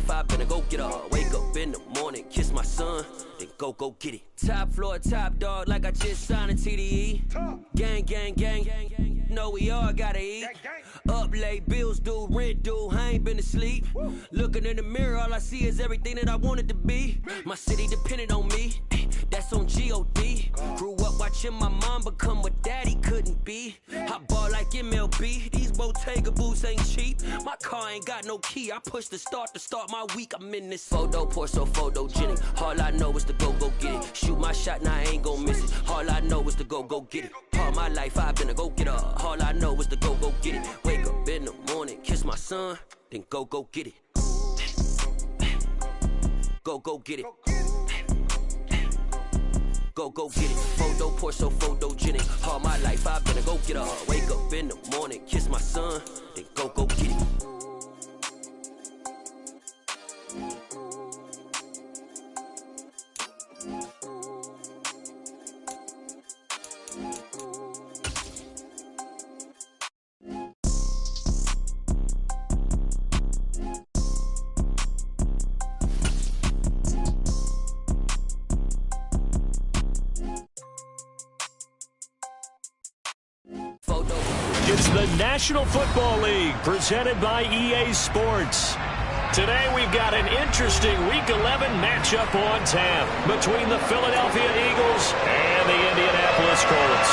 life, I better go get her. Wake up in the morning, kiss my son, then go get it. Top floor, top dog, like I just signed a TDE. Gang, gang, gang, gang, gang. Know we all gotta eat. Up late, bills due, rent due, I ain't been asleep. Looking in the mirror, all I see is everything that I wanted to be. My city depended on me, that's on G.O.D. Grew up watching my mom become what daddy couldn't be. I ball like MLB, these Bottega boots ain't cheap. My car ain't got no key, I push the start to start my week. I'm in this photo, pour so photogenic. All I know is to go get it. Shoot my shot, now I ain't gon' miss it. All I know is to go get it. All my life, I've been a go getter. All I know is to go get it. Wake up in the morning, kiss my son, then go get it. Go get it. Go get it. Photo, pour so photogenic. All my life, I've been a go getter. Wake up in the morning, kiss my son, then go get it. It's the National Football League, presented by EA Sports. Today we've got an interesting Week 11 matchup on tap between the Philadelphia Eagles and the Indianapolis Colts.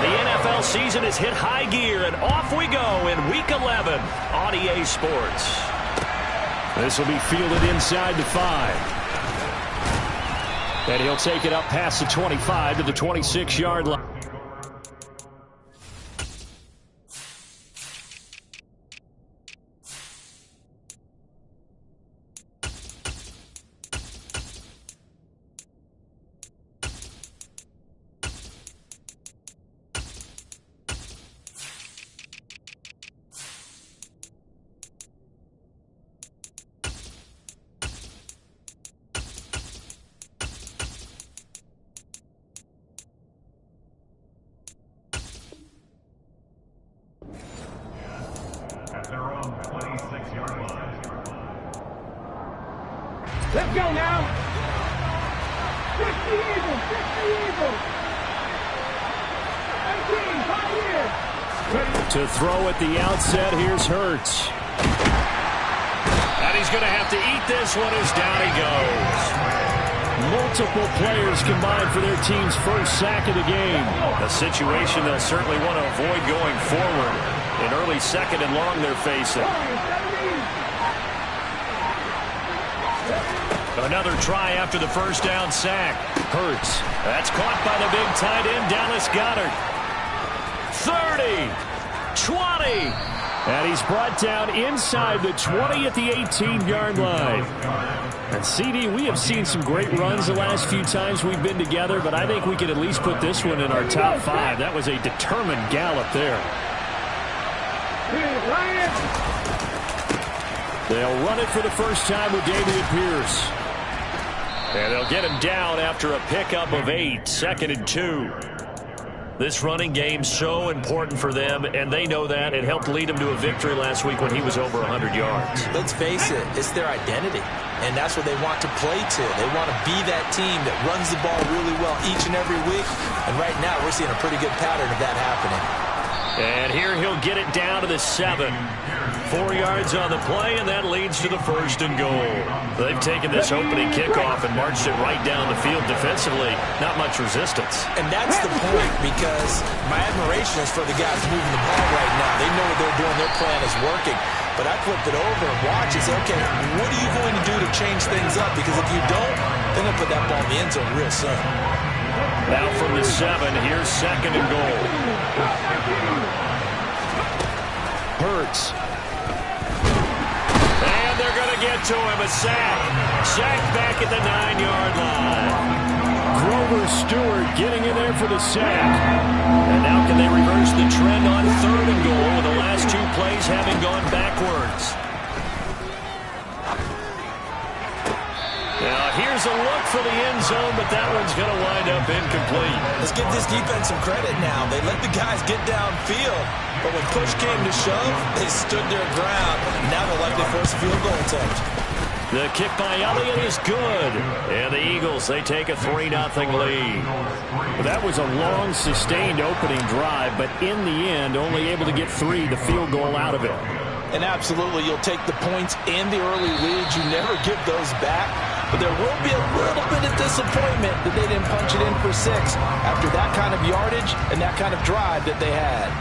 The NFL season has hit high gear, and off we go in Week 11 on EA Sports. This will be fielded inside the 5. And he'll take it up past the 25 to the 26-yard line. Let's go now. 60 Eagles, 60 Eagles. 18, 5 years. To throw at the outset, here's Hurts. And he's going to have to eat this one as down he goes. Multiple players combined for their team's first sack of the game. A situation they'll certainly want to avoid going forward. An early second and long they're facing. Another try after the first down sack. Hurts. That's caught by the big tight end, Dallas Goedert. 30, 20. And he's brought down inside the 20 at the 18-yard line. And CD, we have seen some great runs the last few times we've been together, but I think we could at least put this one in our top 5. That was a determined gallop there. They'll run it for the first time with Dameon Pierce. And they'll get him down after a pickup of 8, 2nd and 2. This running game's so important for them, and they know that. It helped lead them to a victory last week when he was over 100 yards. Let's face it, it's their identity, and that's what they want to play to. They want to be that team that runs the ball really well each and every week, and right now we're seeing a pretty good pattern of that happening. And here he'll get it down to the 7. 4 yards on the play, and that leads to the 1st and goal. They've taken this opening kickoff and marched it right down the field defensively. Not much resistance. And that's the point, because my admiration is for the guys moving the ball right now. They know what they're doing. Their plan is working. But I flipped it over and watch and say, okay, what are you going to do to change things up? Because if you don't, they're going to put that ball in the end zone real soon. Now from the 7, here's 2nd and goal. Hurts. And they're going to get to him. A sack. Sack back at the 9-yard line. Grover Stewart getting in there for the sack. And now can they reverse the trend on 3rd and goal with the last 2 plays having gone backwards? Now here's a look for the end zone, but that one's going to wind up incomplete. Let's give this defense some credit now. They let the guys get downfield, But when push came to shove, they stood their ground. Now they'll likely force a field goal attempt. The kick by Elliott is good. And the Eagles, they take a 3-0 lead. That was a long, sustained opening drive, but in the end, only able to get 3, the field goal out of it. And absolutely, you'll take the points and the early leads. You never give those back. But there will be a little bit of disappointment that they didn't punch it in for 6 after that kind of yardage and that kind of drive that they had.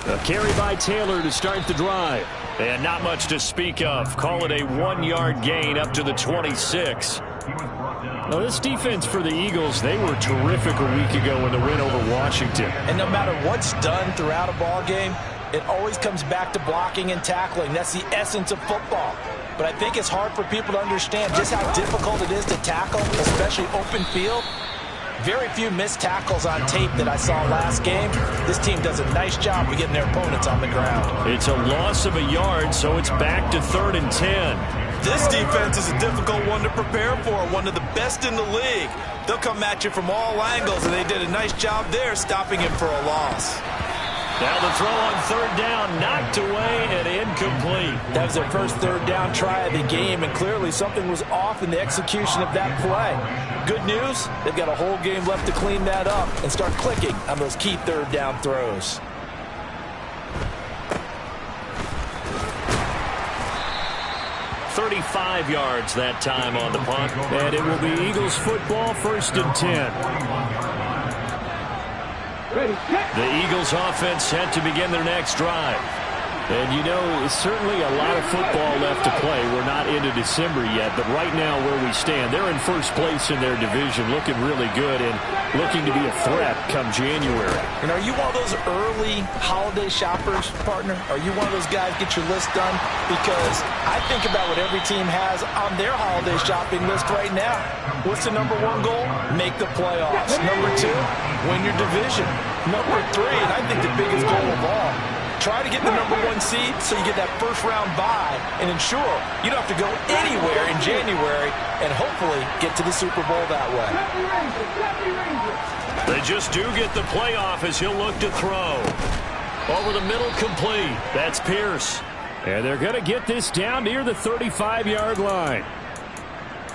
A carry by Taylor to start the drive. And not much to speak of. Call it a 1-yard gain up to the 26. Now, this defense for the Eagles, they were terrific a week ago in the win over Washington. And no matter what's done throughout a ball game, it always comes back to blocking and tackling. That's the essence of football. But I think it's hard for people to understand just how difficult it is to tackle, especially open field. Very few missed tackles on tape that I saw last game. This team does a nice job of getting their opponents on the ground. It's a loss of a yard, so it's back to 3rd and 10. This defense is a difficult one to prepare for, one of the best in the league. They'll come at you from all angles, and they did a nice job there stopping him for a loss. Now the throw on 3rd down, knocked away and incomplete. That was their first 3rd down try of the game, and clearly something was off in the execution of that play. Good news, they've got a whole game left to clean that up and start clicking on those key 3rd down throws. $35 yards that time on the punt, and it will be Eagles football, 1st and 10. The Eagles offense set to begin their next drive. And, you know, certainly a lot of football left to play. We're not into December yet, but right now where we stand, they're in first place in their division, looking really good and looking to be a threat come January. And are you one of those early holiday shoppers, partner? Are you one of those guys get your list done? Because I think about what every team has on their holiday shopping list right now. What's the number 1 goal? Make the playoffs. Number 2, win your division. Number 3, and I think the biggest goal of all, try to get the number 1 seed so you get that first-round bye and ensure you don't have to go anywhere in January and hopefully get to the Super Bowl that way. They just do get the playoff as he'll look to throw. Over the middle, complete. That's Pierce. And they're going to get this down near the 35-yard line.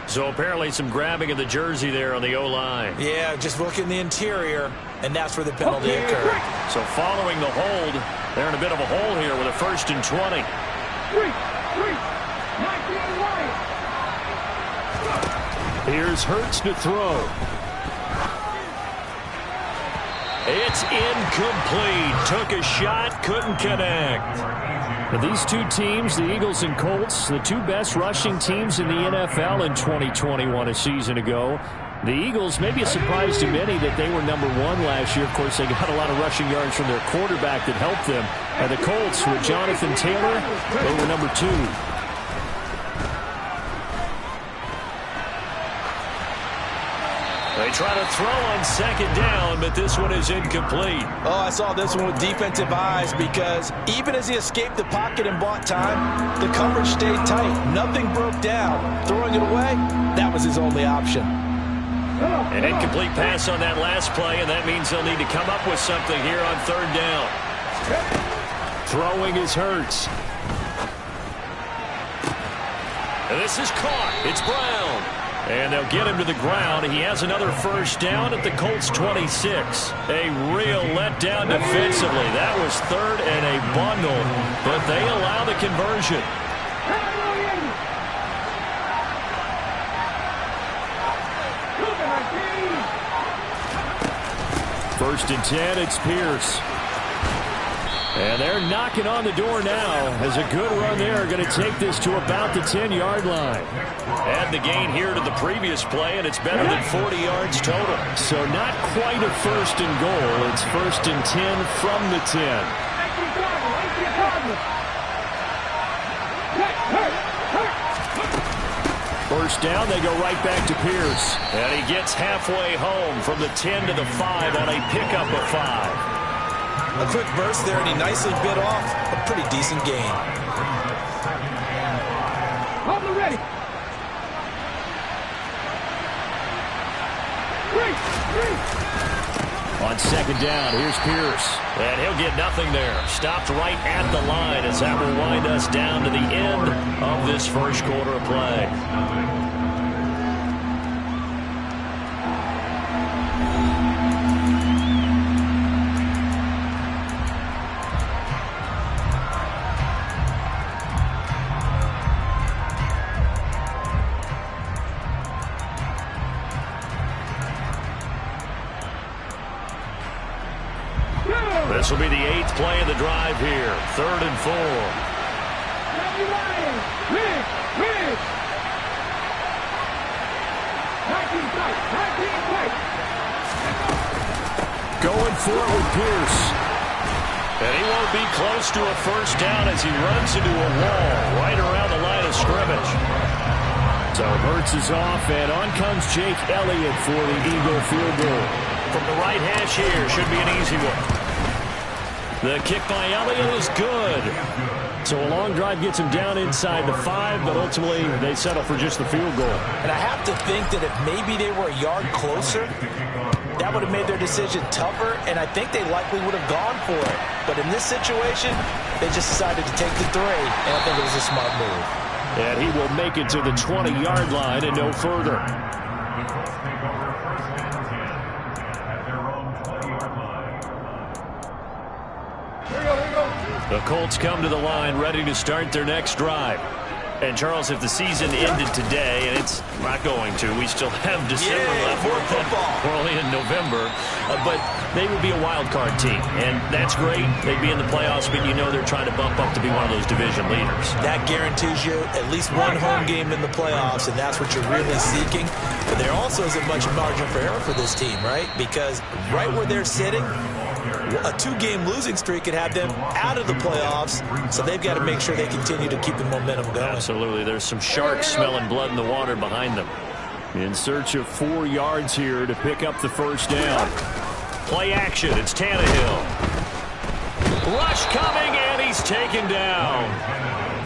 So apparently some grabbing of the jersey there on the O-line. Yeah, just look in the interior, and that's where the penalty occurred. So following the hold, they're in a bit of a hole here with a 1st and 20. Here's Hurts to throw. It's incomplete. Took a shot, couldn't connect. But these two teams, the Eagles and Colts, the 2 best rushing teams in the NFL in 2021 a season ago. The Eagles, maybe a surprise to many that they were number 1 last year. Of course, they got a lot of rushing yards from their quarterback that helped them. And the Colts with Jonathan Taylor, they were number 2. They try to throw on 2nd down, but this one is incomplete. Oh, I saw this one with defensive eyes because even as he escaped the pocket and bought time, the coverage stayed tight. Nothing broke down. Throwing it away, that was his only option. An incomplete pass on that last play, and that means they'll need to come up with something here on 3rd down. Throwing is Hurts. And this is caught. It's Brown. And they'll get him to the ground. He has another 1st down at the Colts 26. A real letdown defensively. That was 3rd and a bundle, but they allow the conversion. First and 10, it's Pierce. And they're knocking on the door now as a good run there. Going to take this to about the 10-yard line. Add the gain here to the previous play, and it's better than 40 yards total. So not quite a 1st and goal. It's 1st and 10 from the 10. First down, they go right back to Pierce. And he gets halfway home from the 10 to the 5 on a pickup of 5. A quick burst there, and he nicely bit off a pretty decent gain. On second down, here's Pierce. And he'll get nothing there. Stopped right at the line as that will wind us down to the end of this first quarter of play. This will be the 8th play of the drive here. 3rd and 4. Going for it with Pierce. And he won't be close to a first down as he runs into a wall right around the line of scrimmage. So Hurts is off, and on comes Jake Elliott for the Eagle field goal. From the right hash here, should be an easy one. The kick by Elliott is good. So a long drive gets him down inside the 5, but ultimately they settle for just the field goal. And I have to think that if maybe they were a yard closer, that would have made their decision tougher, and I think they likely would have gone for it. But in this situation, they just decided to take the 3, and I think it was a smart move. And he will make it to the 20-yard line and no further. The Colts come to the line ready to start their next drive. And, Charles, if the season ended today, and it's not going to, we still have December left. More football. We're only in November. But they would be a wild card team, and that's great. They'd be in the playoffs, but you know they're trying to bump up to be one of those division leaders. That guarantees you at least one home game in the playoffs, and that's what you're really seeking. But there also isn't much margin for error for this team, right? Because right where they're sitting, a 2-game losing streak could have them out of the playoffs, so they've got to make sure they continue to keep the momentum going. Absolutely. There's some sharks smelling blood in the water behind them. In search of 4 yards here to pick up the first down. Play action. It's Tannehill. Rush coming, and he's taken down.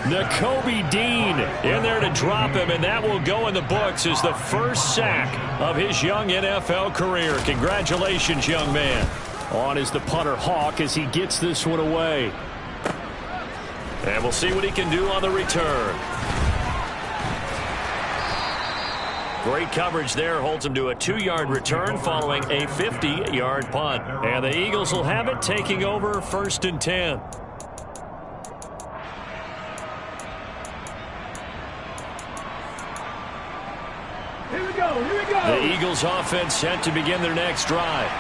Nakobe Dean in there to drop him, and that will go in the books as the first sack of his young NFL career. Congratulations, young man. On is the punter Hawk as he gets this one away. And we'll see what he can do on the return. Great coverage there. Holds him to a 2-yard return following a 50-yard punt. And the Eagles will have it, taking over 1st and 10. Here we go, here we go. The Eagles offense set to begin their next drive.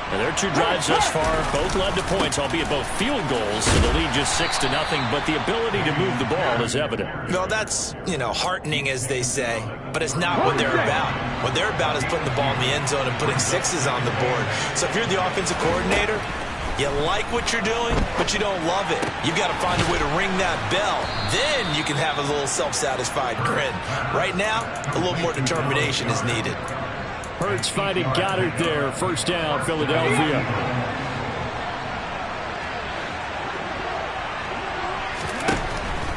And their 2 drives thus far both led to points, albeit both field goals, so the lead just 6-0, but the ability to move the ball is evident. Well, that's, heartening, as they say, but it's not what they're about. What they're about is putting the ball in the end zone and putting 6s on the board. So if you're the offensive coordinator, you like what you're doing, but you don't love it. You've got to find a way to ring that bell. Then you can have a little self-satisfied grin. Right now, a little more determination is needed. Hurts finding Goddard there. First down, Philadelphia.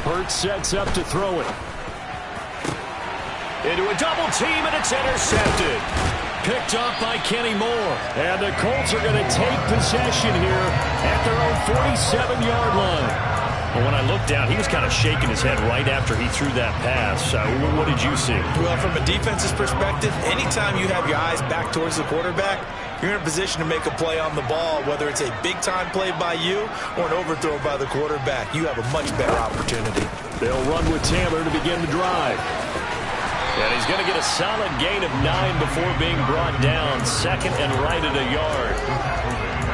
Hurts sets up to throw it. Into a double team, and it's intercepted. Picked off by Kenny Moore. And the Colts are going to take possession here at their own 47-yard line. Well, when I looked down, he was kind of shaking his head right after he threw that pass. What did you see? Well, from a defense's perspective, anytime you have your eyes back towards the quarterback, you're in a position to make a play on the ball, whether it's a big-time play by you or an overthrow by the quarterback. You have a much better opportunity. They'll run with Taylor to begin the drive. And he's going to get a solid gain of 9 before being brought down. 2nd and right at a yard.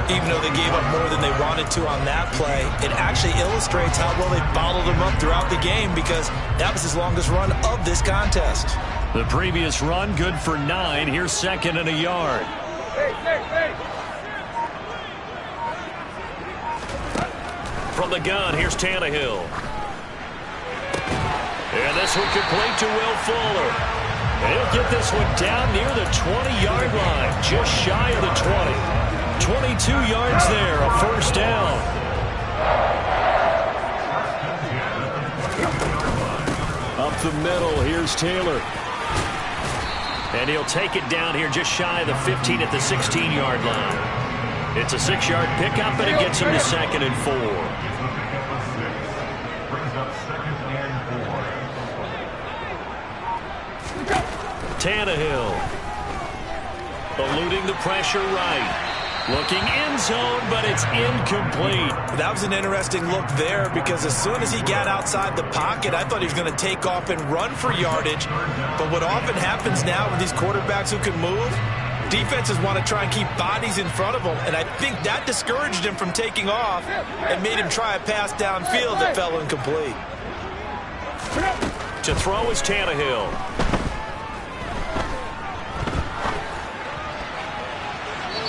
Even though they gave up more than they wanted to on that play, it actually illustrates how well they bottled them up throughout the game, because that was his longest run of this contest. The previous run, good for 9. Here's 2nd and a yard. From the gun, here's Tannehill. And this one complete to Will Fuller. And he'll get this one down near the 20-yard line, just shy of the 20. 22 yards there, a first down. Up the middle, here's Taylor. And he'll take it down here just shy of the 15 at the 16-yard line. It's a 6-yard pickup, and it gets him to 2nd and 4. Tannehill eluding the pressure right. Looking end zone, but it's incomplete. That was an interesting look there because as soon as he got outside the pocket, I thought he was going to take off and run for yardage. But what often happens now with these quarterbacks who can move, defenses want to try and keep bodies in front of them, and I think that discouraged him from taking off and made him try a pass downfield that fell incomplete. To throw is Tannehill.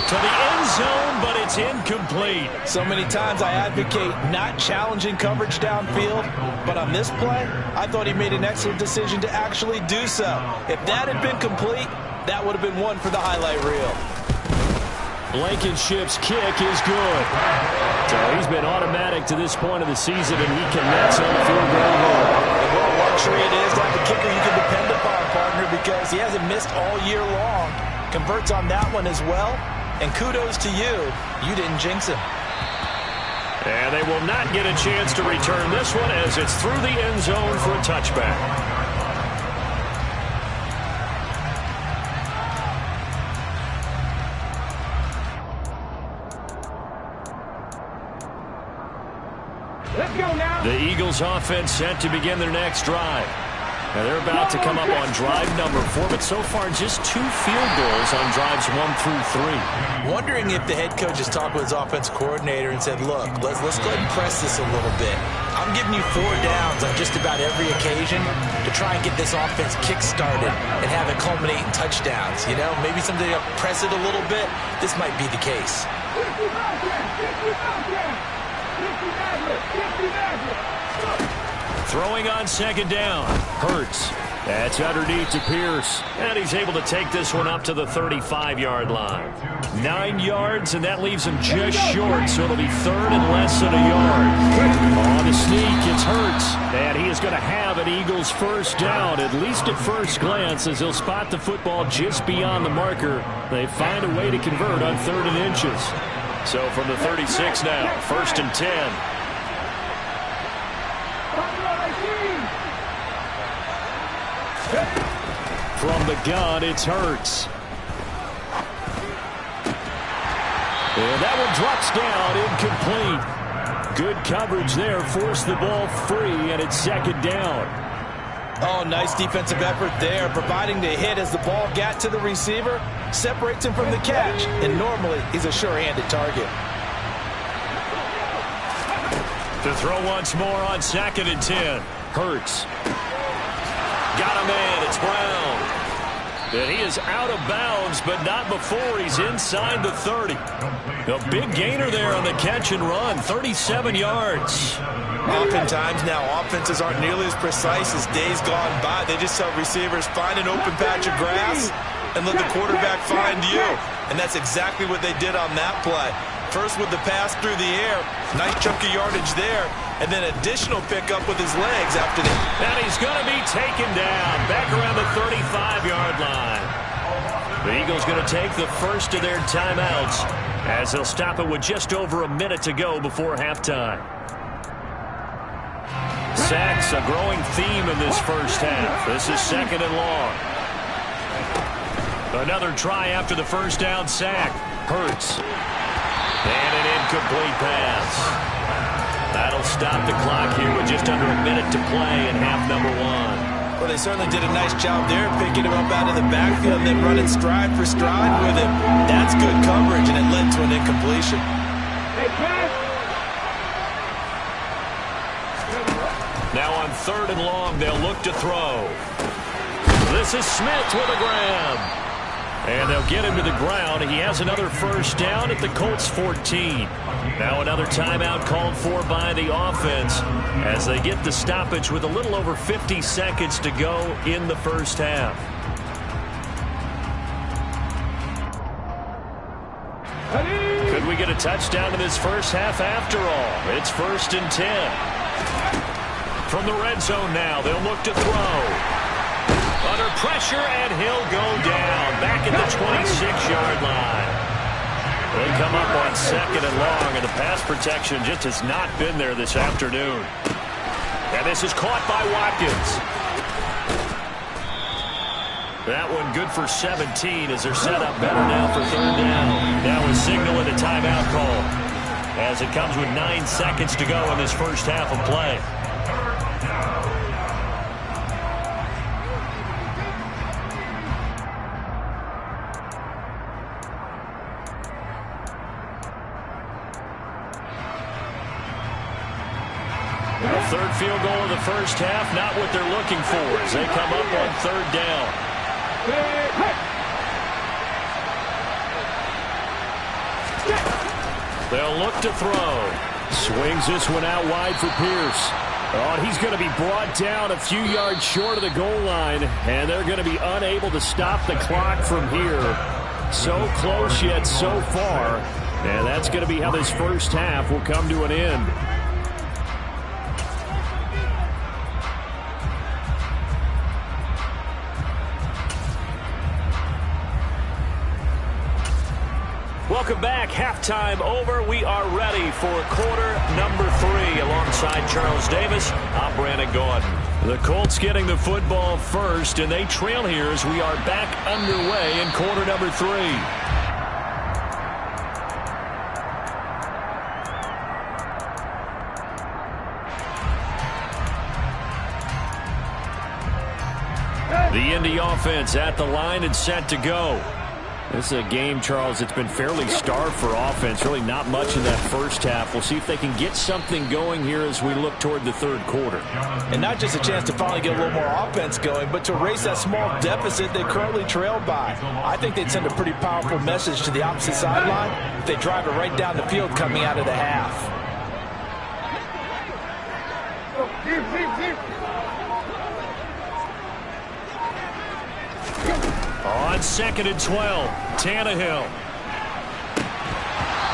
To the end zone, but it's incomplete. So many times I advocate not challenging coverage downfield, but on this play, I thought he made an excellent decision to actually do so. If that had been complete, that would have been one for the highlight reel. Blankenship's kick is good. So he's been automatic to this point of the season, and he connects on the field goal line. And what a luxury it is to have a kicker you can depend upon, partner, because he hasn't missed all year long. Converts on that one as well. And kudos to you. You didn't jinx him. And they will not get a chance to return this one as it's through the end zone for a touchback. Let's go now. The Eagles offense set to begin their next drive. Now they're about to come up on drive number 4, but so far just 2 field goals on drives 1 through 3. Wondering if the head coach has talked with his offensive coordinator and said, look, let's go ahead and press this a little bit. I'm giving you 4 downs on just about every occasion to try and get this offense kick-started and have it culminate in touchdowns. You know, maybe someday I'll press it a little bit. This might be the case. Throwing on 2nd down. Hurts. That's underneath to Pierce. And he's able to take this one up to the 35-yard line. 9 yards, and that leaves him just short, so it'll be 3rd and less than a yard. On the sneak, it's Hurts. And he is going to have an Eagles first down, at least at first glance, as he'll spot the football just beyond the marker. They find a way to convert on 3rd and inches. So from the 36 now, 1st and 10. From the gun, it's Hurts. And that one drops down, incomplete. Good coverage there, forced the ball free, and it's 2nd down. Oh, nice defensive effort there, providing the hit as the ball got to the receiver, separates him from the catch, and normally he's a sure-handed target. To throw once more on 2nd and 10. Hurts. Got a man, it's Brown. And he is out of bounds, but not before he's inside the 30. A big gainer there on the catch and run, 37 yards. Oftentimes now, offenses aren't nearly as precise as days gone by. They just tell receivers, find an open patch of grass and let the quarterback find you. And that's exactly what they did on that play. First with the pass through the air, nice chunk of yardage there, and then additional pickup with his legs after that. And he's going to be taken down back around the 35-yard line. The Eagles going to take the first of their timeouts as they'll stop it with just over a minute to go before halftime. Sacks, a growing theme in this first half. This is 2nd and long. Another try after the first down sack. Hurts. And an incomplete pass. That'll stop the clock here with just under a minute to play in half number 1. Well, they certainly did a nice job there, picking him up out of the backfield and then running stride for stride with him. That's good coverage, and it led to an incompletion. Now on 3rd and long, they'll look to throw. This is Smith with a grab. And they'll get him to the ground. He has another first down at the Colts 14. Now another timeout called for by the offense as they get the stoppage with a little over 50 seconds to go in the first half. Could we get a touchdown in this first half after all? It's 1st and 10. From the red zone now, they'll look to throw. Under pressure, and he'll go down. at the 26-yard line. They come up on 2nd and long, and the pass protection just has not been there this afternoon. And this is caught by Watkins. That one good for 17 as they're set up better now for 3rd down. Now a signal and a timeout call as it comes with 9 seconds to go in this first half of play. The 3rd field goal of the first half, not what they're looking for as they come up on 3rd down. They'll look to throw. Swings this one out wide for Pierce. Oh, he's going to be brought down a few yards short of the goal line, and they're going to be unable to stop the clock from here. So close yet so far, and that's going to be how this first half will come to an end. Welcome back. Halftime over. We are ready for quarter number 3. Alongside Charles Davis, I'm Brandon Gordon. The Colts getting the football first, and they trail here as we are back underway in quarter number 3. The Indy offense at the line and set to go. This is a game, Charles, that's been fairly starved for offense. Really not much in that first half. We'll see if they can get something going here as we look toward the 3rd quarter. And not just a chance to finally get a little more offense going, but to erase that small deficit they currently trailed by. I think they'd send a pretty powerful message to the opposite sideline if they drive it right down the field coming out of the half. On 2nd and 12, Tannehill.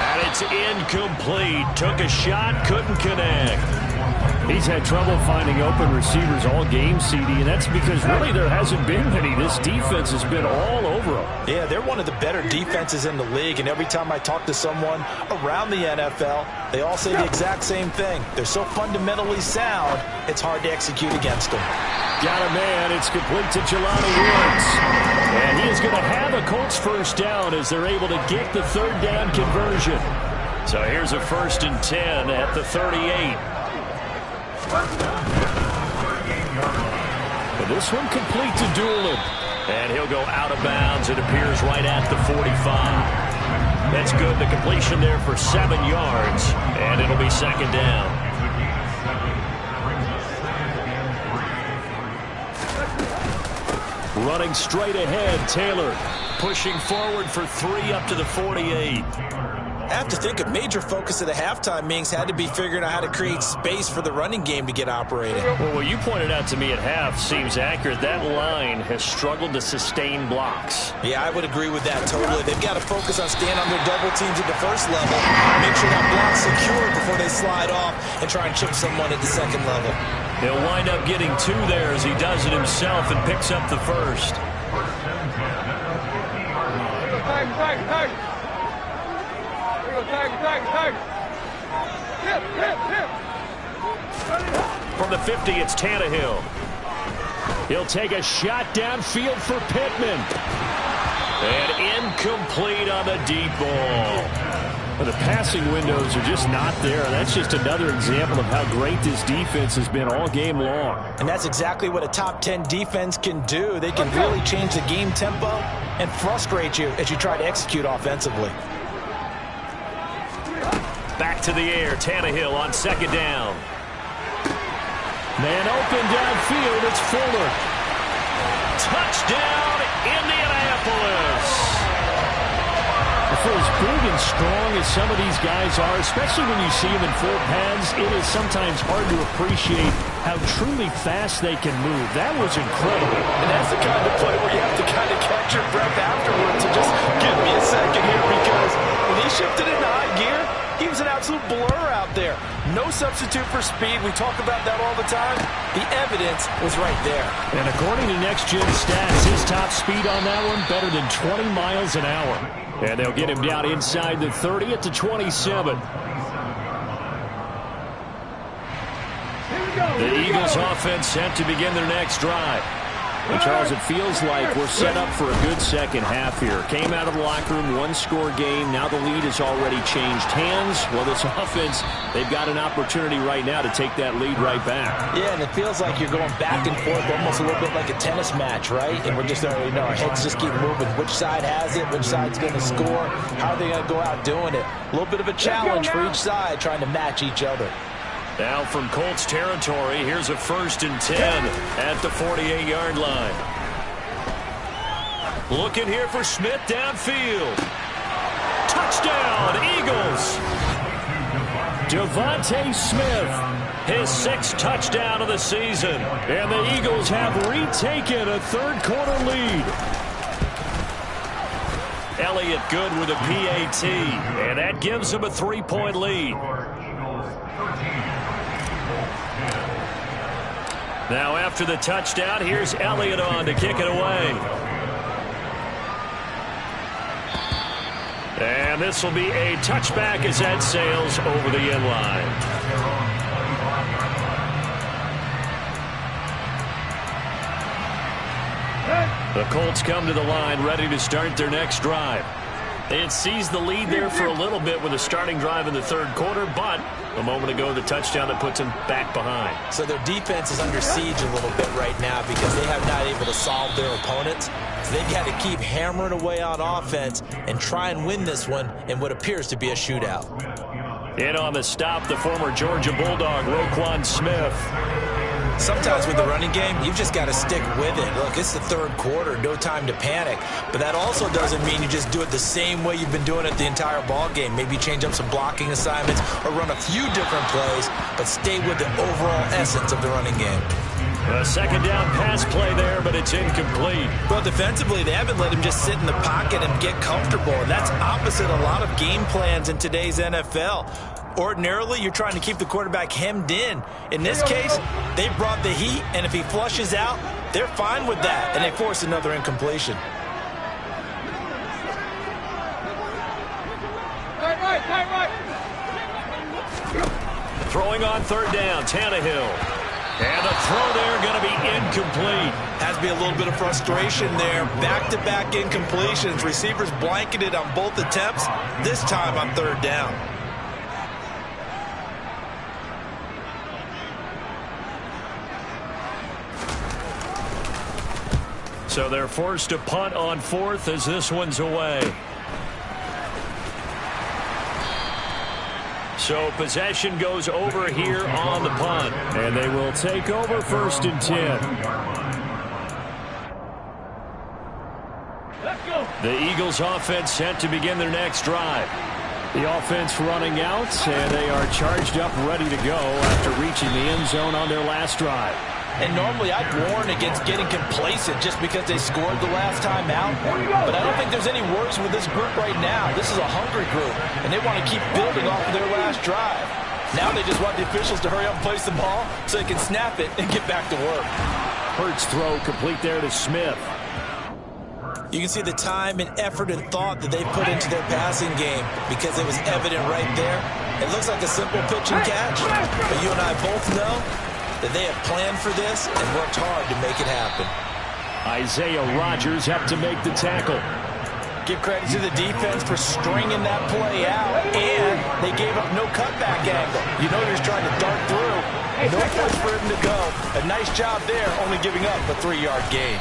And it's incomplete. Took a shot, couldn't connect. He's had trouble finding open receivers all game, CD, and that's because really there hasn't been many. This defense has been all over them. Yeah, they're one of the better defenses in the league, and every time I talk to someone around the NFL, they all say the exact same thing. They're so fundamentally sound, it's hard to execute against them. Got a man. It's complete to Jelani Woods. And he is going to have a Colts first down as they're able to get the 3rd down conversion. So here's a 1st and 10 at the 38. But this one complete to Doolin. And he'll go out of bounds. It appears right at the 45. That's good. The completion there for 7 yards. And it'll be 2nd down. Running straight ahead, Taylor pushing forward for 3 up to the 48. I have to think a major focus of the halftime meetings had to be figuring out how to create space for the running game to get operating. Well, what you pointed out to me at half seems accurate. That line has struggled to sustain blocks. Yeah, I would agree with that totally. They've got to focus on staying on their double teams at the first level, make sure that block's secure before they slide off and try and chip someone at the 2nd level. He'll wind up getting 2 there as he does it himself and picks up the 1st. From the 50, it's Tannehill. He'll take a shot downfield for Pittman. And incomplete on the deep ball. Well, the passing windows are just not there. That's just another example of how great this defense has been all game long. And that's exactly what a top 10 defense can do. They can really change the game tempo and frustrate you as you try to execute offensively. Back to the air, Tannehill on 2nd down. Man open downfield, it's Fuller. Touchdown, Indianapolis. For as big and strong as some of these guys are, especially when you see them in full pads, it is sometimes hard to appreciate how truly fast they can move. That was incredible. And that's the kind of play where you have to kind of catch your breath afterwards and just give me a second here, because when he shifted into high gear, he was an absolute blur out there. No substitute for speed. We talk about that all the time. The evidence was right there. And according to Next Gen Stats, his top speed on that one better than 20 miles an hour. And they'll get him down inside the 30 at the 27. The Eagles offense set to begin their next drive. And Charles, it feels like we're set up for a good second half here. Came out of the locker room, one-score game. Now the lead has already changed hands. Well, this offense, they've got an opportunity right now to take that lead right back. Yeah, and it feels like you're going back and forth almost a little bit like a tennis match, right? And we're just already know our heads just keep moving. Which side has it? Which side's going to score? How are they going to go out doing it? A little bit of a challenge for each side trying to match each other. Now from Colts territory, here's a 1st and 10 at the 48-yard line. Looking here for Smith downfield. Touchdown, Eagles! Devontae Smith, his 6th touchdown of the season. And the Eagles have retaken a third-quarter lead. Elliott good with a PAT, and that gives them a 3-point lead. Now after the touchdown, here's Elliott on to kick it away. And this will be a touchback as that sails over the end line. The Colts come to the line ready to start their next drive. They had seized the lead there for a little bit with a starting drive in the 3rd quarter, but a moment ago the touchdown that puts them back behind. So their defense is under siege a little bit right now because they have not able to solve their opponents. So they've got to keep hammering away on offense and try and win this one in what appears to be a shootout. In on the stop, the former Georgia Bulldog, Roquan Smith. Sometimes with the running game, you've just got to stick with it. Look, it's the 3rd quarter, no time to panic. But that also doesn't mean you just do it the same way you've been doing it the entire ball game. Maybe change up some blocking assignments or run a few different plays, but stay with the overall essence of the running game. A 2nd down pass play there, but it's incomplete. Well, defensively, they haven't let him just sit in the pocket and get comfortable. And that's opposite a lot of game plans in today's NFL. Ordinarily, you're trying to keep the quarterback hemmed in. In this case, they brought the heat, and if he flushes out, they're fine with that, and they force another incompletion. Throwing on 3rd down, Tannehill. And the throw there going to be incomplete. Has to be a little bit of frustration there. Back-to-back incompletions. Receivers blanketed on both attempts, this time on 3rd down. So they're forced to punt on 4th as this one's away. So possession goes over here on the punt. And they will take over 1st and 10. Let's go. The Eagles offense set to begin their next drive. The offense running out, and they are charged up, ready to go after reaching the end zone on their last drive. And normally I'd warn against getting complacent just because they scored the last time out. But I don't think there's any worries with this group right now. This is a hungry group, and they want to keep building off of their last drive. Now they just want the officials to hurry up and place the ball so they can snap it and get back to work. Hurts throw complete there to Smith. You can see the time and effort and thought that they put into their passing game because it was evident right there. It looks like a simple pitch and catch, but you and I both know that they have planned for this and worked hard to make it happen. Isaiah Rodgers up to make the tackle. Give credit to the defense for stringing that play out, and they gave up no cutback angle. You know you're just trying to dart through. No place for him to go. A nice job there, only giving up a 3-yard gain.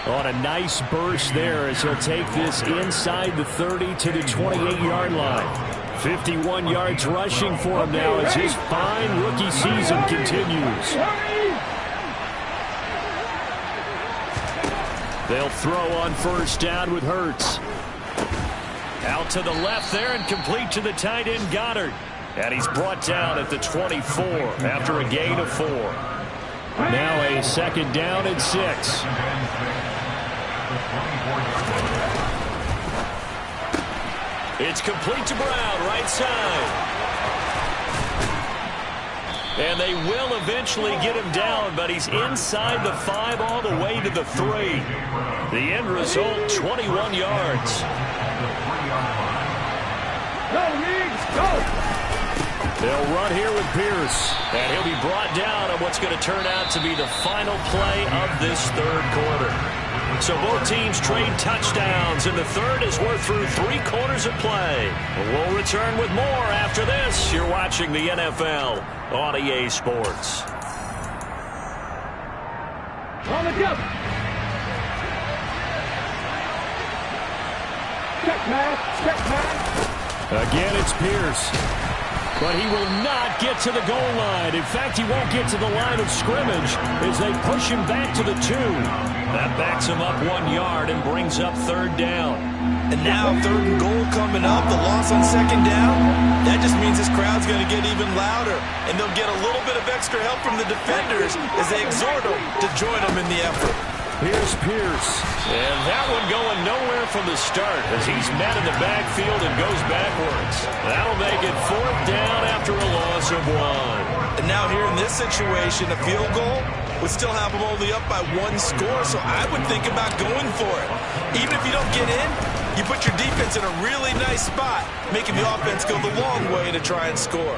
On a nice burst there as he'll take this inside the 30 to the 28-yard line. 51 yards rushing for him now as his fine rookie season continues. They'll throw on 1st down with Hurts. Out to the left there and complete to the tight end Goddard. And he's brought down at the 24 after a gain of 4. Now a 2nd down and 6. It's complete to Brown, right side. And they will eventually get him down, but he's inside the 5 all the way to the 3. The end result, 21 yards. Go, Riggs, go! They'll run here with Pierce, and he'll be brought down on what's going to turn out to be the final play of this third quarter. So both teams trade touchdowns, and the third as we're through 3 quarters of play. We'll return with more after this. You're watching the NFL on EA Sports. On the jump. Check, man. Again, it's Pierce. But he will not get to the goal line. In fact, he won't get to the line of scrimmage as they push him back to the 2. That backs him up 1 yard and brings up third down. And now 3rd and goal coming up. The loss on 2nd down. That just means this crowd's going to get even louder. And they'll get a little bit of extra help from the defenders as they exhort them to join them in the effort. Here's Pierce. And that one going nowhere from the start as he's met in the backfield and goes backwards. That'll make it 4th down after a loss of 1. And now here in this situation, a field goal would still have them only up by 1 score, so I would think about going for it. Even if you don't get in, you put your defense in a really nice spot, making the offense go the long way to try and score.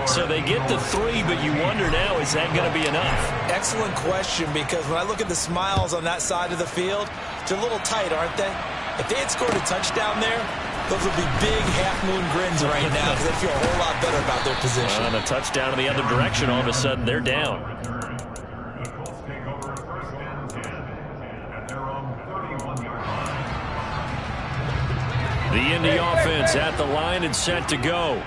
So they get the 3, but you wonder now, is that going to be enough? Excellent question, because when I look at the smiles on that side of the field, they're a little tight, aren't they? If they had scored a touchdown there, those would be big half-moon grins right now because they feel a whole lot better about their position. And a touchdown in the other direction, all of a sudden they're down. The Indy offense at the line and set to go.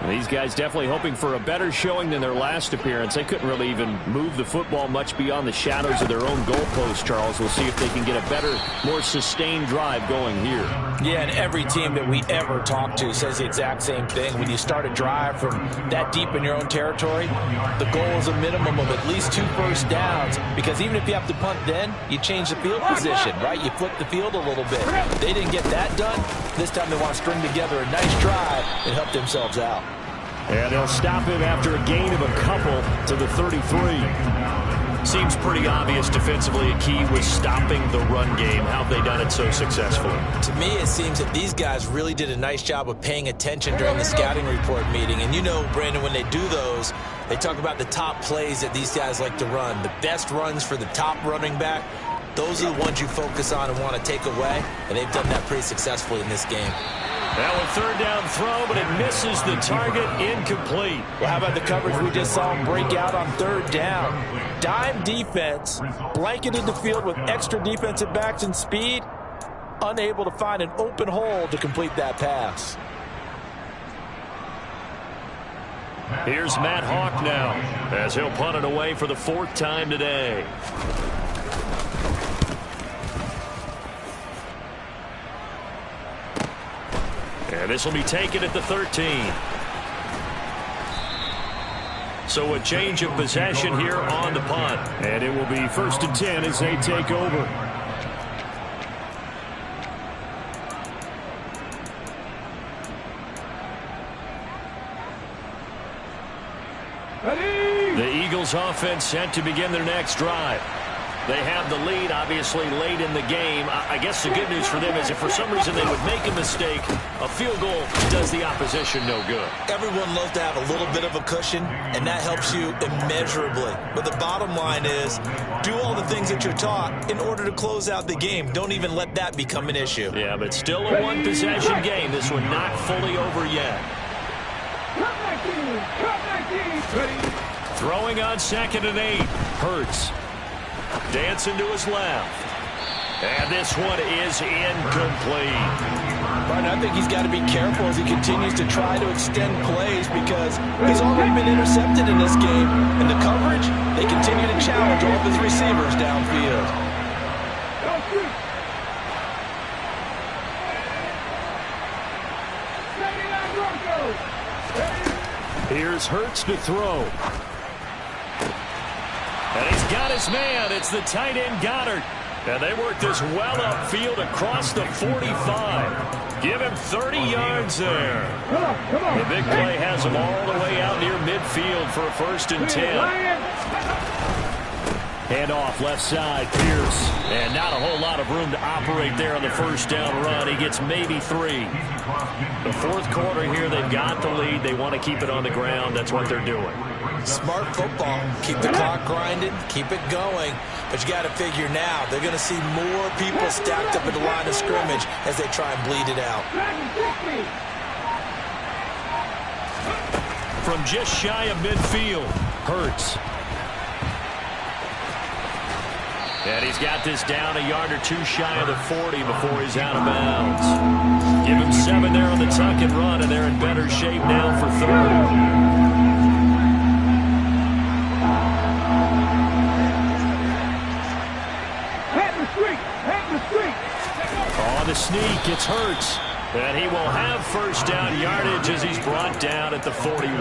And these guys definitely hoping for a better showing than their last appearance. They couldn't really even move the football much beyond the shadows of their own goalpost, Charles. We'll see if they can get a better, more sustained drive going here. Yeah, and every team that we ever talk to says the exact same thing. When you start a drive from that deep in your own territory, the goal is a minimum of at least 2 first downs, because even if you have to punt then, you change the field position, right? You flip the field a little bit. They didn't get that done. This time they want to string together a nice drive and help themselves out. And they'll stop him after a gain of a couple to the 33. Seems pretty obvious defensively a key was stopping the run game. How have they done it so successfully? To me, it seems that these guys really did a nice job of paying attention during the scouting report meeting. And you know, Brandon, when they do those, they talk about the top plays that these guys like to run. The best runs for the top running back, those are the ones you focus on and want to take away. And they've done that pretty successfully in this game. That one third down throw, but it misses the target, incomplete. Well, how about the coverage we just saw him break out on 3rd down? Dime defense, blanketed the field with extra defensive backs and speed, unable to find an open hole to complete that pass. Here's Matt Hawk now, as he'll punt it away for the 4th time today. And this will be taken at the 13. So a change of possession here on the punt. And it will be 1st and 10 as they take over. The Eagles offense set to begin their next drive. They have the lead, obviously, late in the game. I guess the good news for them is if for some reason they would make a mistake, a field goal does the opposition no good. Everyone loves to have a little bit of a cushion, and that helps you immeasurably. But the bottom line is, do all the things that you're taught in order to close out the game. Don't even let that become an issue. Yeah, but still a one-possession game. This one not fully over yet. Throwing on 2nd and 8. Hurts. Dancing to his left. And this one is incomplete. Right, I think he's got to be careful as he continues to try to extend plays because he's already been intercepted in this game. And the coverage, they continue to challenge all of his receivers downfield. Here's Hurts to throw. And he's got his man. It's the tight end, Goddard. And they work this well upfield across the 45. Give him 30 yards there. The big play has him all the way out near midfield for a 1st and 10. Hand off left side, Pierce. And not a whole lot of room to operate there on the 1st down run. He gets maybe 3. The 4th quarter here, they've got the lead. They want to keep it on the ground. That's what they're doing. Smart football. Keep the clock grinding. Keep it going. But you got to figure now, they're going to see more people stacked up at the line of scrimmage as they try and bleed it out. From just shy of midfield, Hurts. And he's got this down a yard or 2 shy of the 40 before he's out of bounds. Give him 7 there on the tuck and run, and they're in better shape now for 3rd. On the sneak, it's Hurts. And he will have 1st down yardage as he's brought down at the 41. I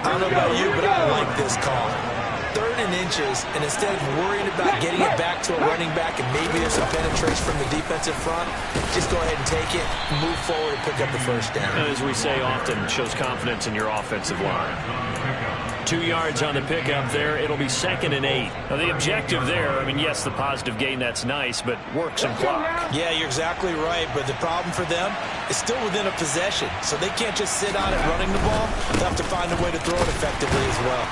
don't know about you, but I like this call. 3rd and inches, and instead of worrying about getting it back to a running back and maybe there's some penetration from the defensive front, just go ahead and take it, move forward, and pick up the 1st down. And as we say often, shows confidence in your offensive line. 2 yards on the pickup there. It'll be 2nd and 8. Now, the objective there, I mean, yes, the positive gain, that's nice, but work some clock. Yeah, you're exactly right, but the problem for them is still within a possession, so they can't just sit on it running the ball. They'll have to find a way to throw it effectively as well.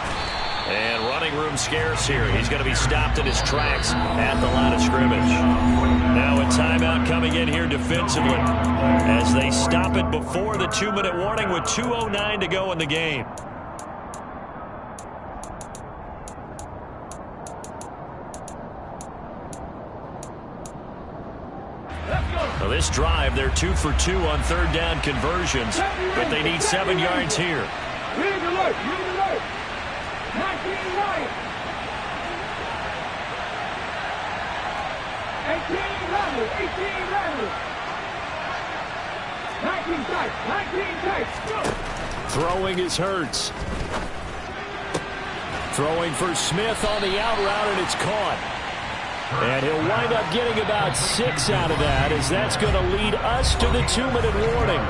And running room scarce here. He's going to be stopped in his tracks at the line of scrimmage. Now a timeout coming in here defensively as they stop it before the 2-minute warning with 2:09 to go in the game. Well, this drive, they're 2 for 2 on 3rd down conversions, but they need 7 yards here. 19 right. 18 level. 18 level. 19 tight. 19 tight. Throwing is Hurts. Throwing for Smith on the out route, and it's caught. And he'll wind up getting about 6 out of that, as that's going to lead us to the 2-minute warning.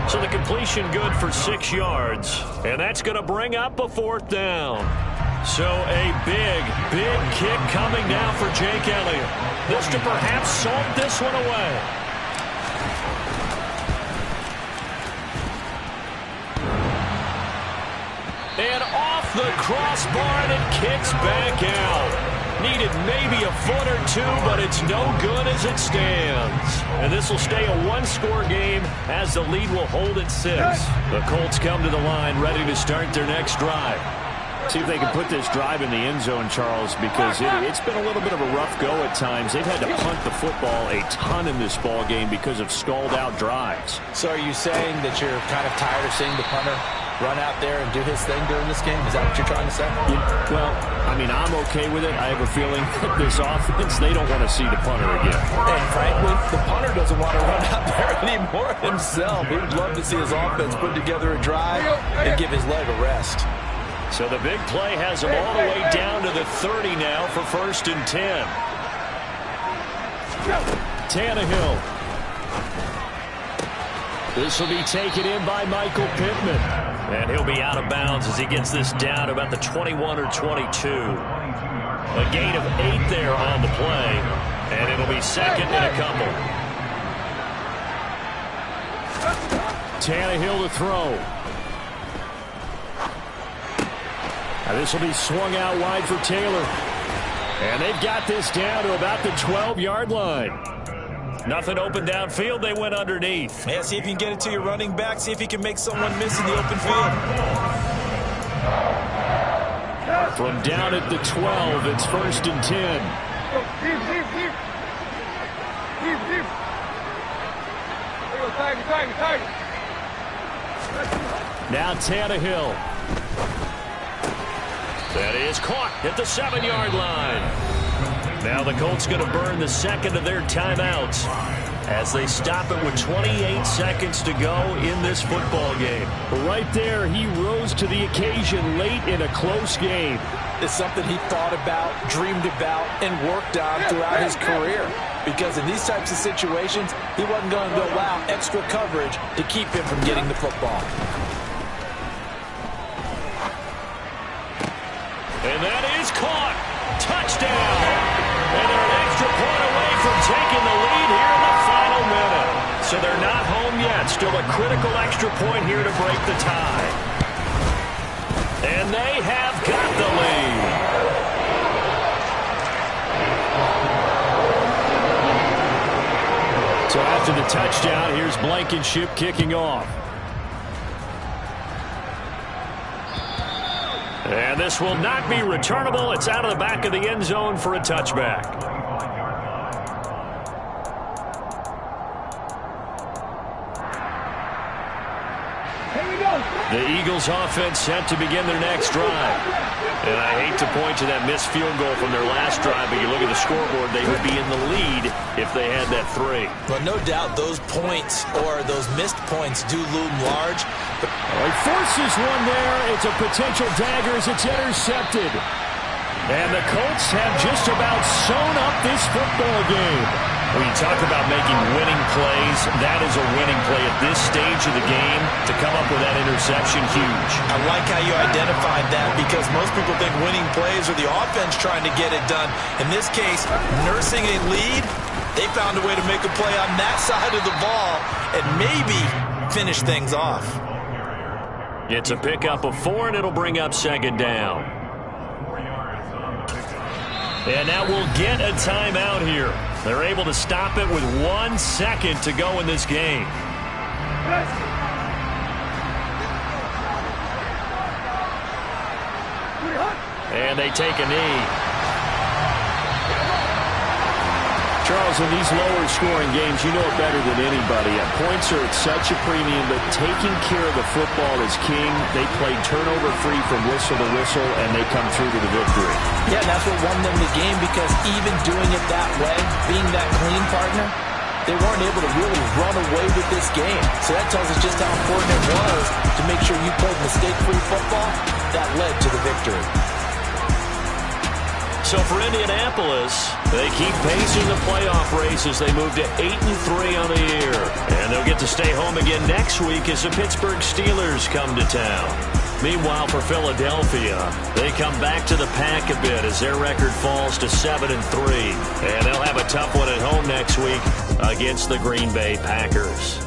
So the completion good for 6 yards, and that's going to bring up a 4th down. So a big kick coming now for Jake Elliott. This to perhaps salt this one away. And off the crossbar, and it kicks back out. Needed maybe a foot or 2, but it's no good as it stands. And this will stay a 1-score game as the lead will hold at 6. The Colts come to the line ready to start their next drive. See if they can put this drive in the end zone, Charles, because it's been a little bit of a rough go at times. They've had to punt the football a ton in this ball game because of stalled-out drives. So are you saying that you're kind of tired of seeing the punter run out there and do his thing during this game? Is that what you're trying to say? Well, I mean, I'm okay with it. I have a feeling that this offense, they don't want to see the punter again. And frankly, the punter doesn't want to run out there anymore himself. He would love to see his offense put together a drive and give his leg a rest. So the big play has him all the way down to the 30 now for 1st and 10. Tannehill. This will be taken in by Michael Pittman. And he'll be out of bounds as he gets this down to about the 21 or 22. A gain of 8 there on the play. And it'll be 2nd and a couple. Tannehill to throw. Now this will be swung out wide for Taylor. And they've got this down to about the 12-yard line. Nothing open downfield. They went underneath. Yeah, see if you can get it to your running back. See if you can make someone miss in the open field. From down at the 12, it's 1st and 10. Now Tannehill. That is caught at the 7-yard line. Now the Colts going to burn the 2nd of their timeouts as they stop it with 28 seconds to go in this football game. Right there, he rose to the occasion late in a close game. is something he thought about, dreamed about, and worked on throughout his career. Because in these types of situations, he wasn't going to allow extra coverage to keep him from getting the football. And that is caught. Touchdown. And they're an extra point away from taking the lead here in the final minute. So they're not home yet. Still a critical extra point here to break the tie. And they have got the lead. So after the touchdown, here's Blankenship kicking off. And this will not be returnable. It's out of the back of the end zone for a touchback. The Eagles offense set to begin their next drive. And I hate to point to that missed field goal from their last drive, but you look at the scoreboard, they would be in the lead if they had that 3. But no doubt those points or those missed points do loom large. But he forces one there. It's a potential dagger as it's intercepted. And the Colts have just about sewn up this football game. When you talk about making winning plays, that is a winning play at this stage of the game. To come up with that interception, huge. I like how you identified that, because most people think winning plays are the offense trying to get it done. In this case, nursing a lead, they found a way to make a play on that side of the ball and maybe finish things off. It's a pickup of 4, and it'll bring up second down. And now we'll get a timeout here. They're able to stop it with 1 second to go in this game. And they take a knee. Charles, in these lower-scoring games, you know it better than anybody. Points are at such a premium, but taking care of the football is king. They played turnover-free from whistle to whistle, and they come through to the victory. Yeah, and that's what won them the game, because even doing it that way, being that clean partner, they weren't able to really run away with this game. So that tells us just how important it was to make sure you played mistake-free football. That led to the victory. So for Indianapolis, they keep pacing the playoff race as they move to 8-3 on the year. And they'll get to stay home again next week as the Pittsburgh Steelers come to town. Meanwhile, for Philadelphia, they come back to the pack a bit as their record falls to 7-3. And they'll have a tough one at home next week against the Green Bay Packers.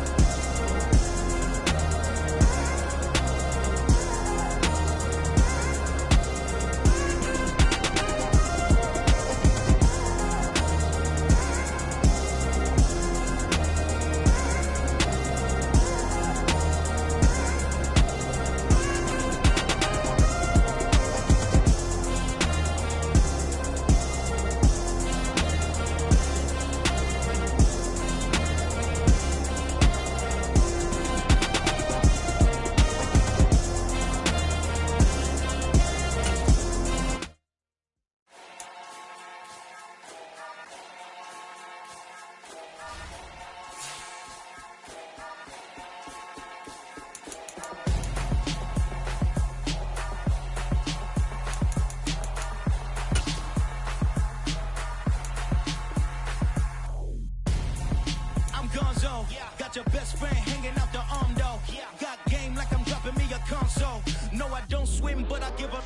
Got your best friend hanging out the arm though. Got game like I'm dropping me a console. No, I don't swim, but I give up.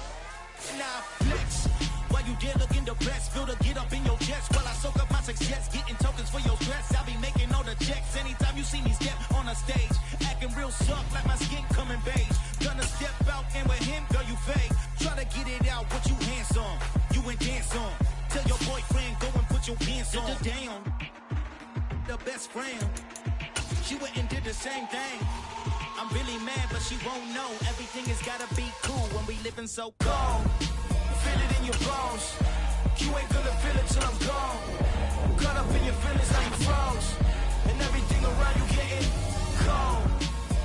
Now, flex. While you there looking the best, feel the get up in your chest while I soak up my success. Getting tokens for your stress. I'll be making all the checks anytime you see me step on a stage. Acting real soft like my skin coming beige. Gonna step out and with him, girl, you fake. Try to get it out, what you hands on. You ain't dance on. Tell your boyfriend, go and put your pants on. Down. The best friend. She went and did the same thing. I'm really mad, but she won't know. Everything has gotta be cool when we living so cold. Feel it in your bones. You ain't gonna feel it till I'm gone. Caught up in your feelings, now you froze. And everything around you getting cold.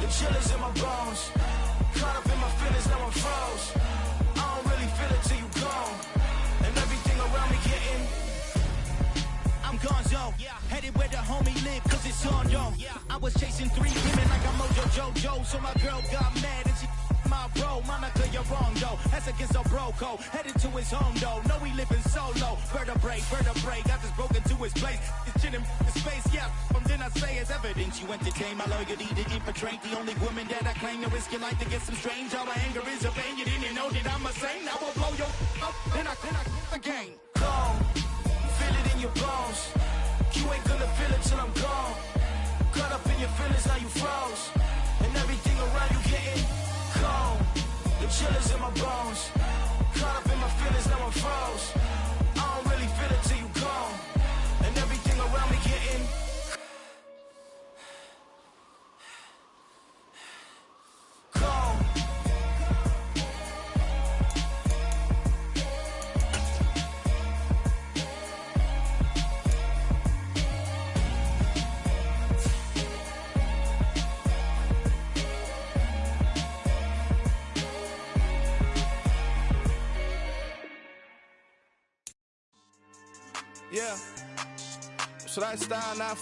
The chill is in my bones. Caught up in my feelings, now I'm froze. I don't really feel it till you gone. And everything around me getting I'm gonzo, headed where the homie live, cause it's on, yo. I was chasing 3 women like I'm Mojo Jojo, so my girl got mad and she my bro, Monica, you're wrong, though. That's against a bro code. Headed to his home, though. No, he living solo. Vertebrae. I just broke into his place. It's chilling in space, yeah. Then I say it's evidence you entertain my loyalty to infiltrate the only woman that I claim to risk your life to get some strange. All my anger is a pain. You didn't know that I'm a saint. I will blow your up. Then I again. Gone. Feel it in your bones. You ain't gonna feel it till I'm gone. Caught up in your feelings, now you froze. And everything around you getting cold. The chill is in my bones. Caught up in my feelings, now I'm froze. I don't really feel it till you gone. And everything around me getting cold. Yeah. Should I style now?